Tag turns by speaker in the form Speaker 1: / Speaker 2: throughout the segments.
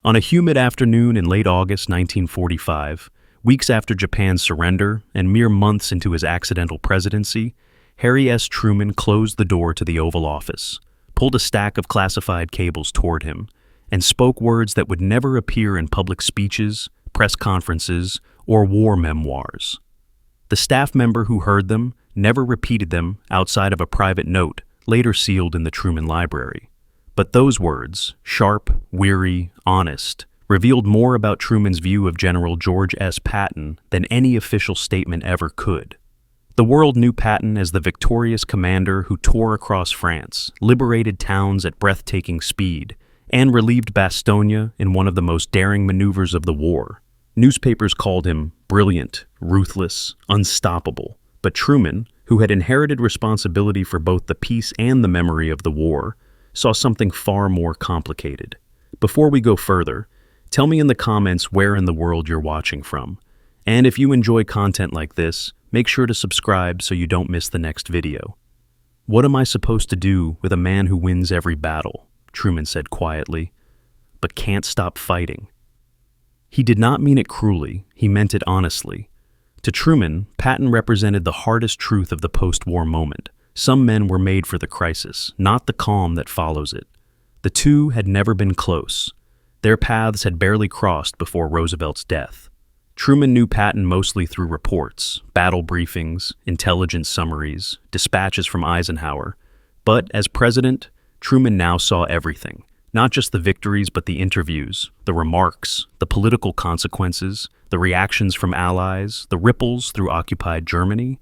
Speaker 1: On a humid afternoon in late August 1945, weeks after Japan's surrender and mere months into his accidental presidency, Harry S. Truman closed the door to the Oval Office, pulled a stack of classified cables toward him, and spoke words that would never appear in public speeches, press conferences, or war memoirs. The staff member who heard them never repeated them outside of a private note later sealed in the Truman Library. But those words, sharp, weary, honest, revealed more about Truman's view of General George S. Patton than any official statement ever could. The world knew Patton as the victorious commander who tore across France, liberated towns at breathtaking speed, and relieved Bastogne in one of the most daring maneuvers of the war. Newspapers called him brilliant, ruthless, unstoppable. But Truman, who had inherited responsibility for both the peace and the memory of the war, saw something far more complicated. Before we go further, tell me in the comments where in the world you're watching from. And if you enjoy content like this, make sure to subscribe so you don't miss the next video. "What am I supposed to do with a man who wins every battle?" Truman said quietly, "but can't stop fighting." He did not mean it cruelly, he meant it honestly. To Truman, Patton represented the hardest truth of the post-war moment. Some men were made for the crisis, not the calm that follows it. The two had never been close. Their paths had barely crossed before Roosevelt's death. Truman knew Patton mostly through reports, battle briefings, intelligence summaries, dispatches from Eisenhower. But as president, Truman now saw everything. Not just the victories, but the interviews, the remarks, the political consequences, the reactions from allies, the ripples through occupied Germany.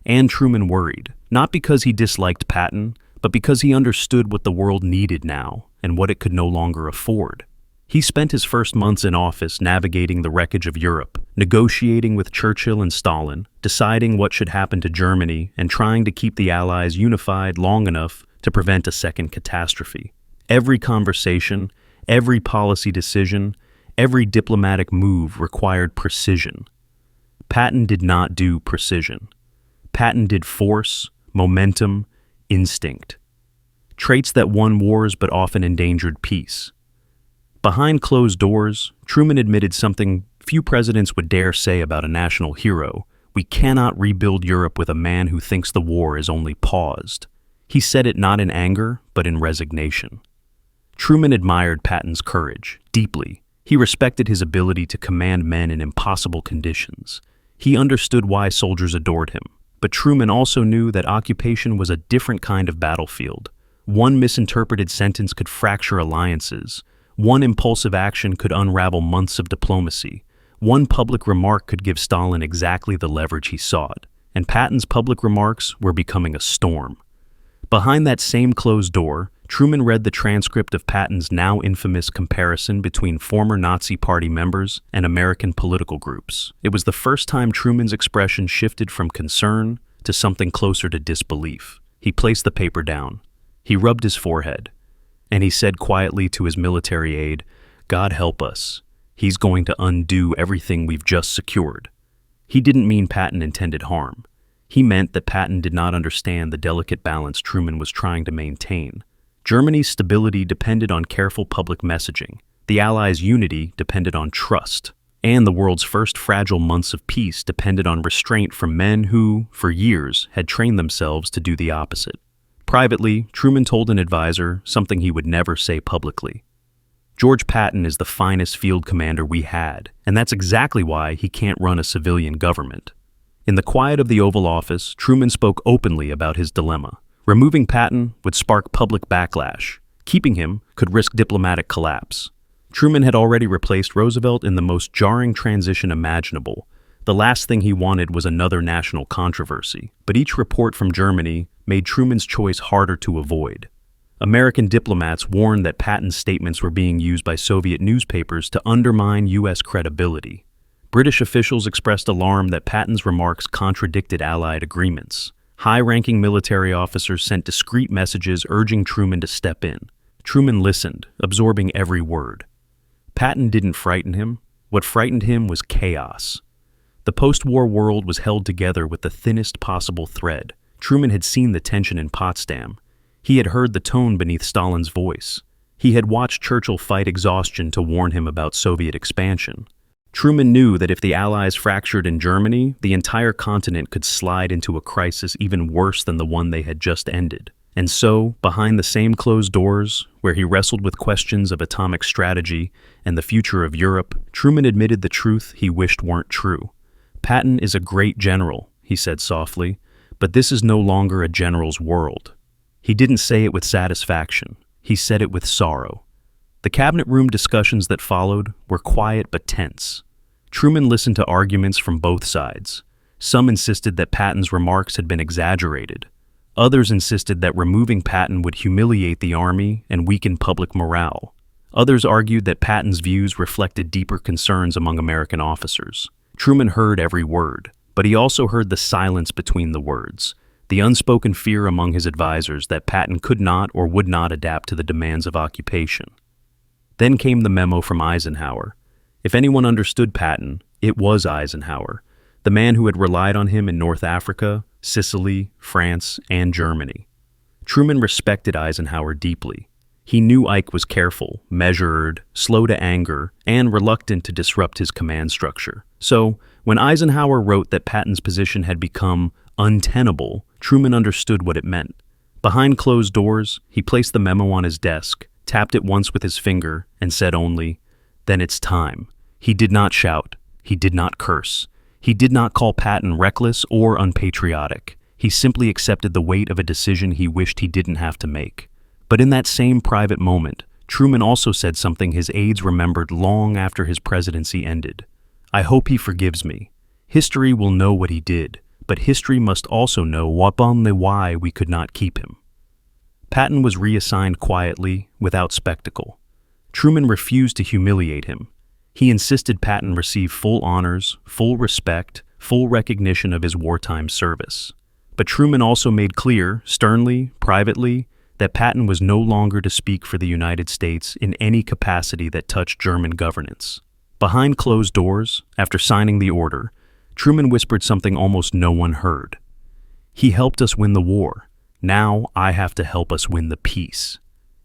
Speaker 1: And Truman worried, not because he disliked Patton, but because he understood what the world needed now and what it could no longer afford. He spent his first months in office navigating the wreckage of Europe, negotiating with Churchill and Stalin, deciding what should happen to Germany, and trying to keep the Allies unified long enough to prevent a second catastrophe. Every conversation, every policy decision, every diplomatic move required precision. Patton did not do precision. Patton did force, momentum, instinct. Traits that won wars but often endangered peace. Behind closed doors, Truman admitted something few presidents would dare say about a national hero: "We cannot rebuild Europe with a man who thinks the war is only paused." He said it not in anger, but in resignation. Truman admired Patton's courage deeply. He respected his ability to command men in impossible conditions. He understood why soldiers adored him. But Truman also knew that occupation was a different kind of battlefield. One misinterpreted sentence could fracture alliances. One impulsive action could unravel months of diplomacy. One public remark could give Stalin exactly the leverage he sought. And Patton's public remarks were becoming a storm. Behind that same closed door, Truman read the transcript of Patton's now infamous comparison between former Nazi Party members and American political groups. It was the first time Truman's expression shifted from concern to something closer to disbelief. He placed the paper down. He rubbed his forehead. And he said quietly to his military aide, "God help us. He's going to undo everything we've just secured." He didn't mean Patton intended harm. He meant that Patton did not understand the delicate balance Truman was trying to maintain. Germany's stability depended on careful public messaging. The Allies' unity depended on trust. And the world's first fragile months of peace depended on restraint from men who, for years, had trained themselves to do the opposite. Privately, Truman told an advisor something he would never say publicly. "George Patton is the finest field commander we had, and that's exactly why he can't run a civilian government." In the quiet of the Oval Office, Truman spoke openly about his dilemma. Removing Patton would spark public backlash. Keeping him could risk diplomatic collapse. Truman had already replaced Roosevelt in the most jarring transition imaginable. The last thing he wanted was another national controversy. But each report from Germany made Truman's choice harder to avoid. American diplomats warned that Patton's statements were being used by Soviet newspapers to undermine U.S. credibility. British officials expressed alarm that Patton's remarks contradicted Allied agreements. High-ranking military officers sent discreet messages urging Truman to step in. Truman listened, absorbing every word. Patton didn't frighten him. What frightened him was chaos. The post-war world was held together with the thinnest possible thread. Truman had seen the tension in Potsdam. He had heard the tone beneath Stalin's voice. He had watched Churchill fight exhaustion to warn him about Soviet expansion. Truman knew that if the Allies fractured in Germany, the entire continent could slide into a crisis even worse than the one they had just ended. And so, behind the same closed doors, where he wrestled with questions of atomic strategy and the future of Europe, Truman admitted the truth he wished weren't true. "Patton is a great general," he said softly, "but this is no longer a general's world." He didn't say it with satisfaction. He said it with sorrow. The cabinet room discussions that followed were quiet but tense. Truman listened to arguments from both sides. Some insisted that Patton's remarks had been exaggerated. Others insisted that removing Patton would humiliate the army and weaken public morale. Others argued that Patton's views reflected deeper concerns among American officers. Truman heard every word, but he also heard the silence between the words, the unspoken fear among his advisors that Patton could not or would not adapt to the demands of occupation. Then came the memo from Eisenhower. If anyone understood Patton, it was Eisenhower, the man who had relied on him in North Africa, Sicily, France, and Germany. Truman respected Eisenhower deeply. He knew Ike was careful, measured, slow to anger, and reluctant to disrupt his command structure. So, when Eisenhower wrote that Patton's position had become untenable, Truman understood what it meant. Behind closed doors, he placed the memo on his desk, tapped it once with his finger, and said only, "Then it's time." He did not shout. He did not curse. He did not call Patton reckless or unpatriotic. He simply accepted the weight of a decision he wished he didn't have to make. But in that same private moment, Truman also said something his aides remembered long after his presidency ended. "I hope he forgives me. History will know what he did, but history must also know why we could not keep him." Patton was reassigned quietly, without spectacle. Truman refused to humiliate him. He insisted Patton receive full honors, full respect, full recognition of his wartime service. But Truman also made clear, sternly, privately, that Patton was no longer to speak for the United States in any capacity that touched German governance. Behind closed doors, after signing the order, Truman whispered something almost no one heard. "He helped us win the war. Now I have to help us win the peace."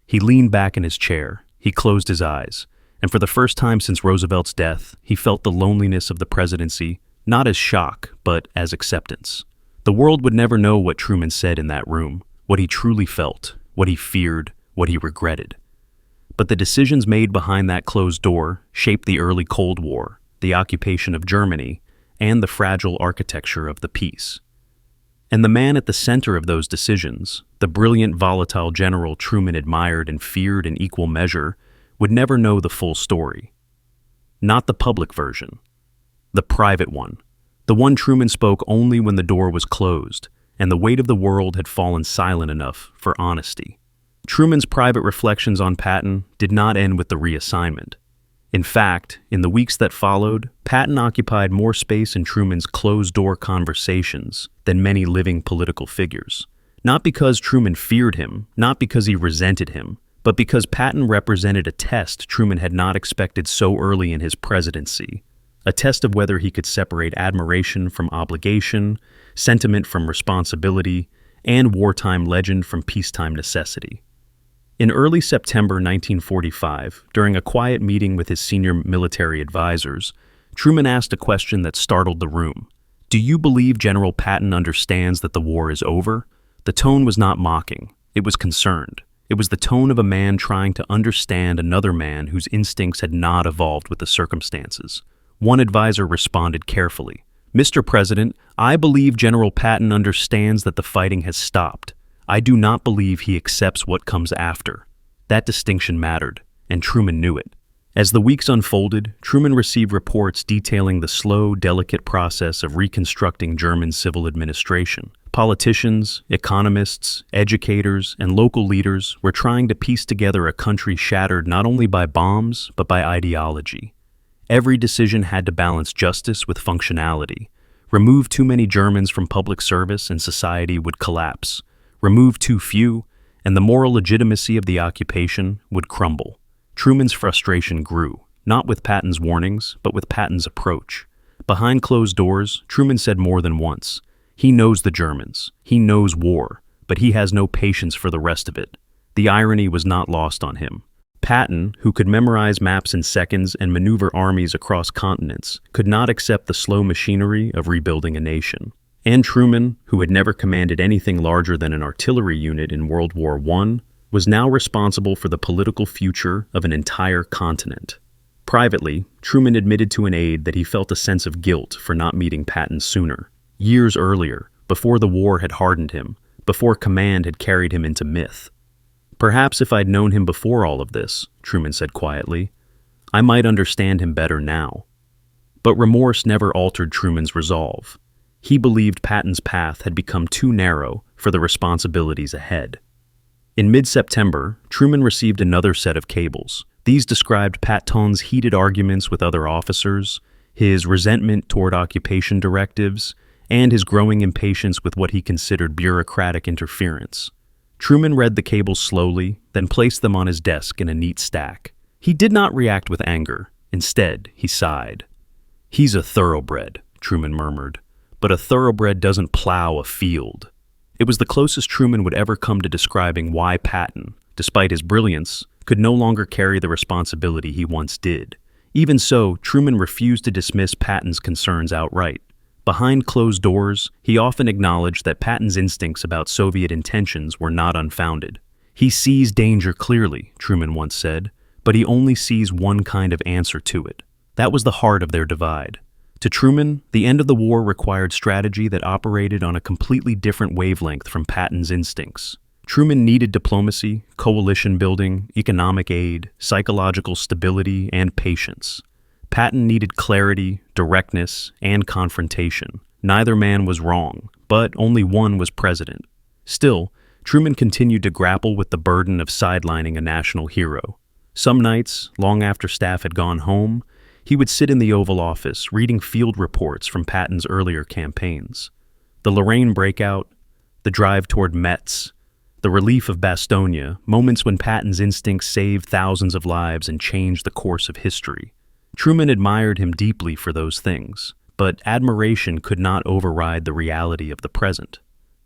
Speaker 1: He leaned back in his chair. He closed his eyes. And for the first time since Roosevelt's death, he felt the loneliness of the presidency, not as shock, but as acceptance. The world would never know what Truman said in that room, what he truly felt, what he feared, what he regretted. But the decisions made behind that closed door shaped the early Cold War, the occupation of Germany, and the fragile architecture of the peace. And the man at the center of those decisions, the brilliant, volatile general Truman admired and feared in equal measure, would never know the full story. Not the public version. The private one. The one Truman spoke only when the door was closed, and the weight of the world had fallen silent enough for honesty. Truman's private reflections on Patton did not end with the reassignment. In fact, in the weeks that followed, Patton occupied more space in Truman's closed-door conversations than many living political figures. Not because Truman feared him, not because he resented him, but because Patton represented a test Truman had not expected so early in his presidency, a test of whether he could separate admiration from obligation, sentiment from responsibility, and wartime legend from peacetime necessity. In early September 1945, during a quiet meeting with his senior military advisors, Truman asked a question that startled the room. "Do you believe General Patton understands that the war is over?" The tone was not mocking. It was concerned. It was the tone of a man trying to understand another man whose instincts had not evolved with the circumstances. One advisor responded carefully, "Mr. President, I believe General Patton understands that the fighting has stopped. I do not believe he accepts what comes after." That distinction mattered, and Truman knew it. As the weeks unfolded, Truman received reports detailing the slow, delicate process of reconstructing German civil administration. Politicians, economists, educators, and local leaders were trying to piece together a country shattered not only by bombs, but by ideology. Every decision had to balance justice with functionality. Remove too many Germans from public service and society would collapse. Remove too few, and the moral legitimacy of the occupation would crumble. Truman's frustration grew, not with Patton's warnings, but with Patton's approach. Behind closed doors, Truman said more than once, "He knows the Germans. He knows war, but he has no patience for the rest of it." The irony was not lost on him. Patton, who could memorize maps in seconds and maneuver armies across continents, could not accept the slow machinery of rebuilding a nation. And Truman, who had never commanded anything larger than an artillery unit in World War I, was now responsible for the political future of an entire continent. Privately, Truman admitted to an aide that he felt a sense of guilt for not meeting Patton sooner, years earlier, before the war had hardened him, before command had carried him into myth. "Perhaps if I'd known him before all of this," Truman said quietly, "I might understand him better now." But remorse never altered Truman's resolve. He believed Patton's path had become too narrow for the responsibilities ahead. In mid-September, Truman received another set of cables. These described Patton's heated arguments with other officers, his resentment toward occupation directives, and his growing impatience with what he considered bureaucratic interference. Truman read the cables slowly, then placed them on his desk in a neat stack. He did not react with anger. Instead, he sighed. "He's a thoroughbred," Truman murmured, "but a thoroughbred doesn't plow a field." It was the closest Truman would ever come to describing why Patton, despite his brilliance, could no longer carry the responsibility he once did. Even so, Truman refused to dismiss Patton's concerns outright. Behind closed doors, he often acknowledged that Patton's instincts about Soviet intentions were not unfounded. "He sees danger clearly," Truman once said, "but he only sees one kind of answer to it." That was the heart of their divide. To Truman, the end of the war required strategy that operated on a completely different wavelength from Patton's instincts. Truman needed diplomacy, coalition building, economic aid, psychological stability, and patience. Patton needed clarity, directness, and confrontation. Neither man was wrong, but only one was president. Still, Truman continued to grapple with the burden of sidelining a national hero. Some nights, long after staff had gone home, he would sit in the Oval Office reading field reports from Patton's earlier campaigns. The Lorraine breakout, the drive toward Metz, the relief of Bastogne, moments when Patton's instincts saved thousands of lives and changed the course of history. Truman admired him deeply for those things, but admiration could not override the reality of the present.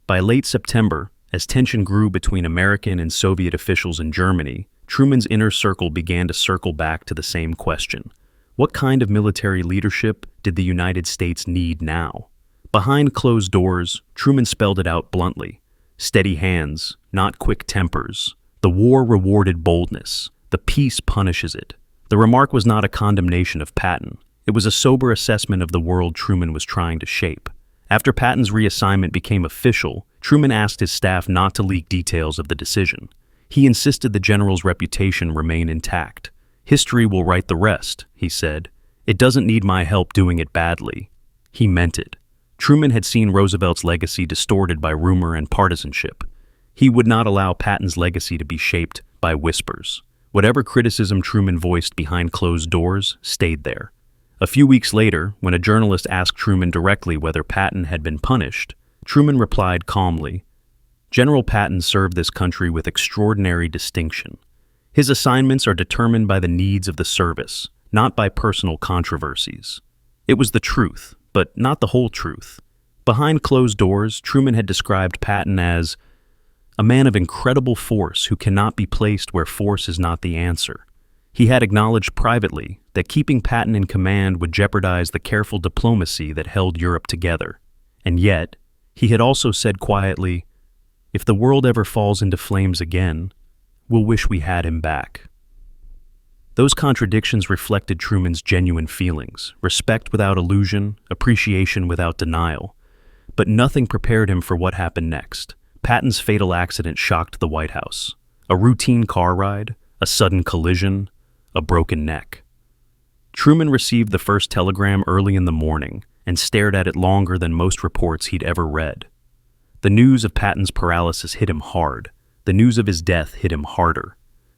Speaker 1: By late September, as tension grew between American and Soviet officials in Germany, Truman's inner circle began to circle back to the same question. What kind of military leadership did the United States need now? Behind closed doors, Truman spelled it out bluntly. Steady hands, not quick tempers. The war rewarded boldness. The peace punishes it. The remark was not a condemnation of Patton. It was a sober assessment of the world Truman was trying to shape. After Patton's reassignment became official, Truman asked his staff not to leak details of the decision. He insisted the general's reputation remain intact. "History will write the rest," he said. "It doesn't need my help doing it badly." He meant it. Truman had seen Roosevelt's legacy distorted by rumor and partisanship. He would not allow Patton's legacy to be shaped by whispers. Whatever criticism Truman voiced behind closed doors stayed there. A few weeks later, when a journalist asked Truman directly whether Patton had been punished, Truman replied calmly, "General Patton served this country with extraordinary distinction. His assignments are determined by the needs of the service, not by personal controversies." It was the truth, but not the whole truth. Behind closed doors, Truman had described Patton as a man of incredible force who cannot be placed where force is not the answer. He had acknowledged privately that keeping Patton in command would jeopardize the careful diplomacy that held Europe together. And yet, he had also said quietly, "If the world ever falls into flames again, we'll wish we had him back." Those contradictions reflected Truman's genuine feelings, respect without illusion, appreciation without denial. But nothing prepared him for what happened next. Patton's fatal accident shocked the White House. A routine car ride, a sudden collision, a broken neck. Truman received the first telegram early in the morning and stared at it longer than most reports he'd ever read. The news of Patton's paralysis hit him hard. The news of his death hit him harder.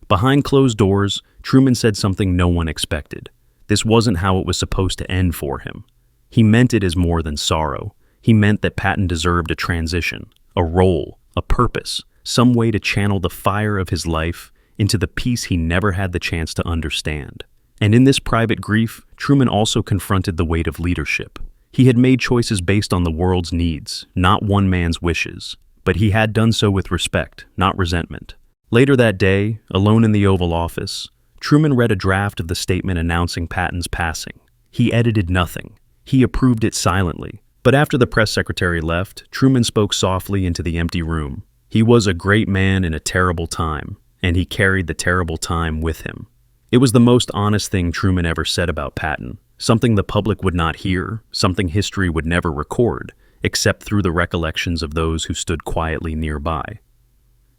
Speaker 1: Behind closed doors, Truman said something no one expected. This wasn't how it was supposed to end for him. He meant it as more than sorrow. He meant that Patton deserved a transition, a role, a purpose, some way to channel the fire of his life into the peace he never had the chance to understand. And in this private grief, Truman also confronted the weight of leadership. He had made choices based on the world's needs, not one man's wishes, but he had done so with respect, not resentment. Later that day, alone in the Oval Office, Truman read a draft of the statement announcing Patton's passing. He edited nothing. He approved it silently. But after the press secretary left, Truman spoke softly into the empty room. He was a great man in a terrible time, and he carried the terrible time with him. It was the most honest thing Truman ever said about Patton, something the public would not hear, something history would never record, except through the recollections of those who stood quietly nearby.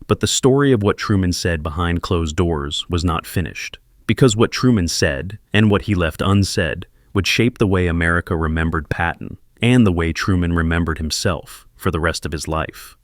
Speaker 1: But the story of what Truman said behind closed doors was not finished, because what Truman said, and what he left unsaid, would shape the way America remembered Patton, and the way Truman remembered himself for the rest of his life.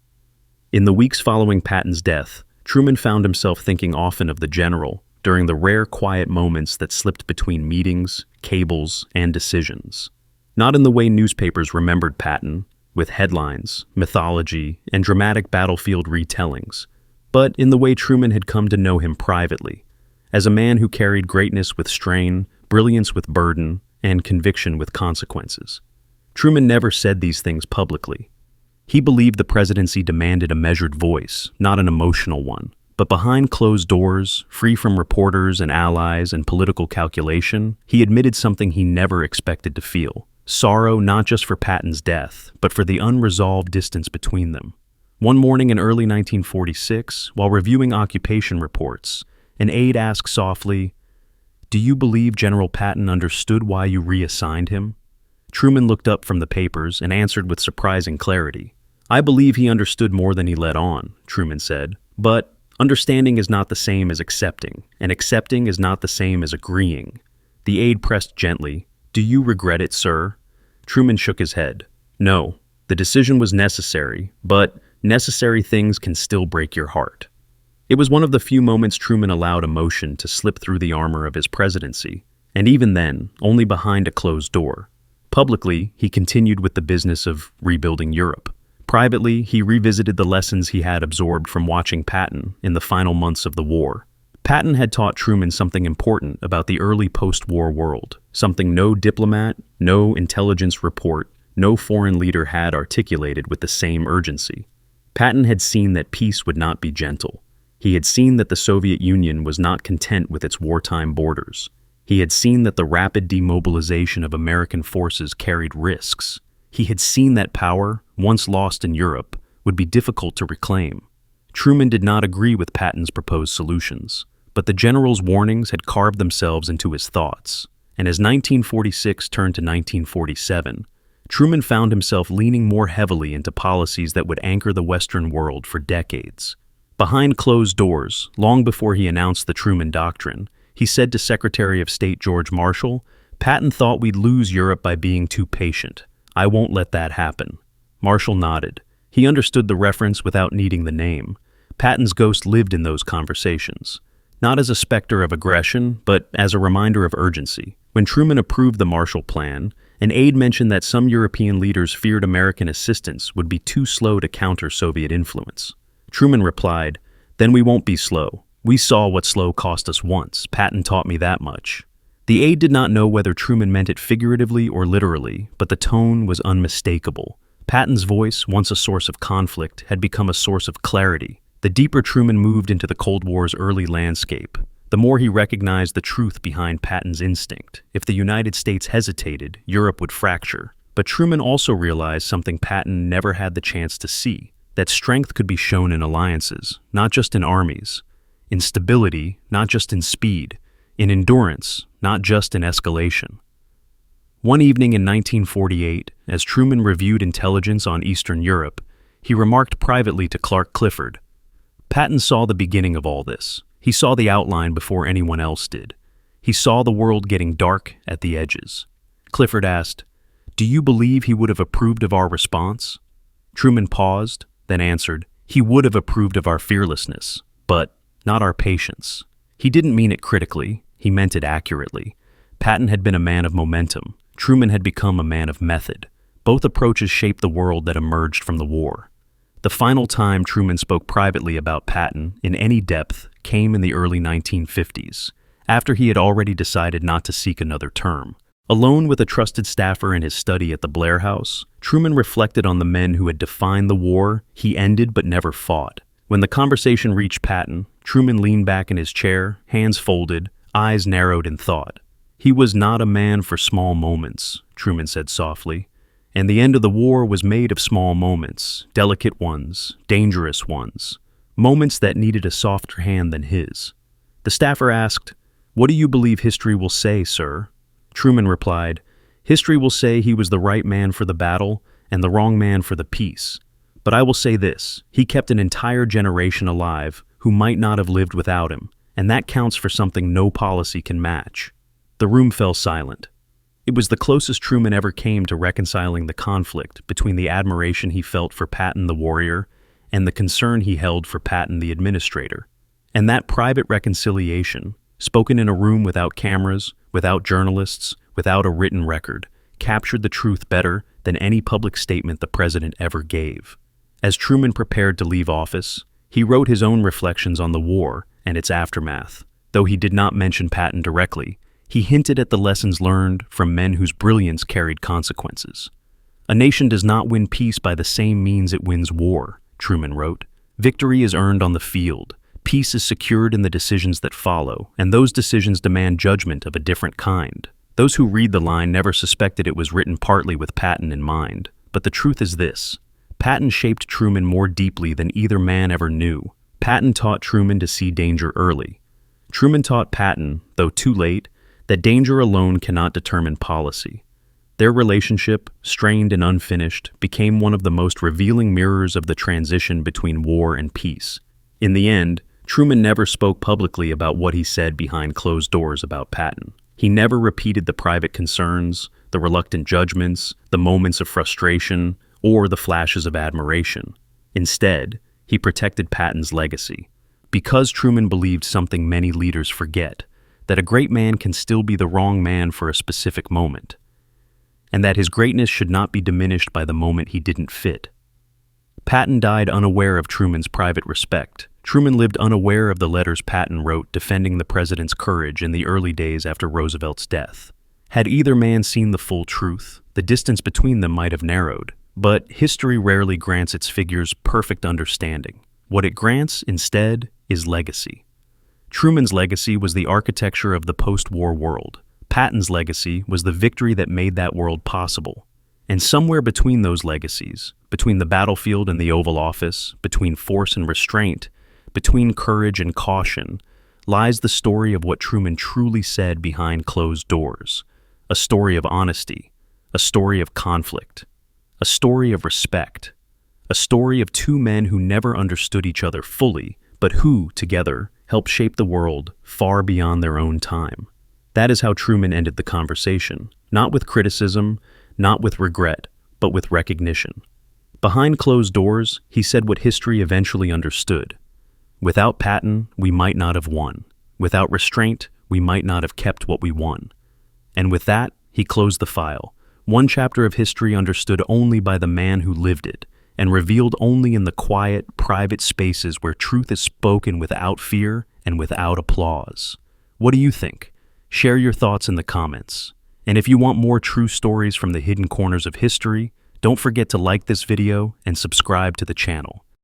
Speaker 1: In the weeks following Patton's death, Truman found himself thinking often of the general during the rare quiet moments that slipped between meetings, cables, and decisions. Not in the way newspapers remembered Patton, with headlines, mythology, and dramatic battlefield retellings, but in the way Truman had come to know him privately, as a man who carried greatness with strain, brilliance with burden, and conviction with consequences. Truman never said these things publicly. He believed the presidency demanded a measured voice, not an emotional one. But behind closed doors, free from reporters and allies and political calculation, he admitted something he never expected to feel. Sorrow not just for Patton's death, but for the unresolved distance between them. One morning in early 1946, while reviewing occupation reports, an aide asked softly, "Do you believe General Patton understood why you reassigned him?" Truman looked up from the papers and answered with surprising clarity. "I believe he understood more than he let on," Truman said, "but understanding is not the same as accepting, and accepting is not the same as agreeing." The aide pressed gently, "Do you regret it, sir?" Truman shook his head. "No, the decision was necessary, but necessary things can still break your heart." It was one of the few moments Truman allowed emotion to slip through the armor of his presidency, and even then, only behind a closed door. Publicly, he continued with the business of rebuilding Europe. Privately, he revisited the lessons he had absorbed from watching Patton in the final months of the war. Patton had taught Truman something important about the early post-war world, something no diplomat, no intelligence report, no foreign leader had articulated with the same urgency. Patton had seen that peace would not be gentle. He had seen that the Soviet Union was not content with its wartime borders. He had seen that the rapid demobilization of American forces carried risks. He had seen that power, once lost in Europe, would be difficult to reclaim. Truman did not agree with Patton's proposed solutions, but the general's warnings had carved themselves into his thoughts. And as 1946 turned to 1947, Truman found himself leaning more heavily into policies that would anchor the Western world for decades. Behind closed doors, long before he announced the Truman Doctrine, he said to Secretary of State George Marshall, "Patton thought we'd lose Europe by being too patient. I won't let that happen." Marshall nodded. He understood the reference without needing the name. Patton's ghost lived in those conversations, not as a specter of aggression, but as a reminder of urgency. When Truman approved the Marshall Plan, an aide mentioned that some European leaders feared American assistance would be too slow to counter Soviet influence. Truman replied, "Then we won't be slow. We saw what slow cost us once. Patton taught me that much." The aide did not know whether Truman meant it figuratively or literally, but the tone was unmistakable. Patton's voice, once a source of conflict, had become a source of clarity. The deeper Truman moved into the Cold War's early landscape, the more he recognized the truth behind Patton's instinct. If the United States hesitated, Europe would fracture. But Truman also realized something Patton never had the chance to see, that strength could be shown in alliances, not just in armies, in stability, not just in speed, in endurance, not just in escalation. One evening in 1948, as Truman reviewed intelligence on Eastern Europe, he remarked privately to Clark Clifford, "Patton saw the beginning of all this. He saw the outline before anyone else did. He saw the world getting dark at the edges." Clifford asked, "Do you believe he would have approved of our response?" Truman paused, then answered, "He would have approved of our fearlessness, but not our patience." He didn't mean it critically, he meant it accurately. Patton had been a man of momentum. Truman had become a man of method. Both approaches shaped the world that emerged from the war. The final time Truman spoke privately about Patton, in any depth, came in the early 1950s, after he had already decided not to seek another term. Alone with a trusted staffer in his study at the Blair House, Truman reflected on the men who had defined the war he ended but never fought. When the conversation reached Patton, Truman leaned back in his chair, hands folded, eyes narrowed in thought. "He was not a man for small moments," Truman said softly. "And the end of the war was made of small moments, delicate ones, dangerous ones, moments that needed a softer hand than his." The staffer asked, "What do you believe history will say, sir?" Truman replied, "History will say he was the right man for the battle and the wrong man for the peace. But I will say this, he kept an entire generation alive who might not have lived without him, and that counts for something no policy can match." The room fell silent. It was the closest Truman ever came to reconciling the conflict between the admiration he felt for Patton the warrior and the concern he held for Patton the administrator. And that private reconciliation, spoken in a room without cameras, without journalists, without a written record, captured the truth better than any public statement the president ever gave. As Truman prepared to leave office, he wrote his own reflections on the war and its aftermath. Though he did not mention Patton directly, he hinted at the lessons learned from men whose brilliance carried consequences. "A nation does not win peace by the same means it wins war," Truman wrote. "Victory is earned on the field. Peace is secured in the decisions that follow, and those decisions demand judgment of a different kind." Those who read the line never suspected it was written partly with Patton in mind. But the truth is this: Patton shaped Truman more deeply than either man ever knew. Patton taught Truman to see danger early. Truman taught Patton, though too late, that danger alone cannot determine policy. Their relationship, strained and unfinished, became one of the most revealing mirrors of the transition between war and peace. In the end, Truman never spoke publicly about what he said behind closed doors about Patton. He never repeated the private concerns, the reluctant judgments, the moments of frustration, or the flashes of admiration. Instead, he protected Patton's legacy. Because Truman believed something many leaders forget, that a great man can still be the wrong man for a specific moment, and that his greatness should not be diminished by the moment he didn't fit. Patton died unaware of Truman's private respect. Truman lived unaware of the letters Patton wrote defending the president's courage in the early days after Roosevelt's death. Had either man seen the full truth, the distance between them might have narrowed. But history rarely grants its figures perfect understanding. What it grants, instead, is legacy. Truman's legacy was the architecture of the post-war world. Patton's legacy was the victory that made that world possible. And somewhere between those legacies, between the battlefield and the Oval Office, between force and restraint, between courage and caution, lies the story of what Truman truly said behind closed doors. A story of honesty, a story of conflict, a story of respect, a story of two men who never understood each other fully, but who, together, helped shape the world far beyond their own time. That is how Truman ended the conversation, not with criticism, not with regret, but with recognition. Behind closed doors, he said what history eventually understood. Without Patton, we might not have won. Without restraint, we might not have kept what we won. And with that, he closed the file. One chapter of history understood only by the man who lived it, and revealed only in the quiet, private spaces where truth is spoken without fear and without applause. What do you think? Share your thoughts in the comments. And if you want more true stories from the hidden corners of history, don't forget to like this video and subscribe to the channel.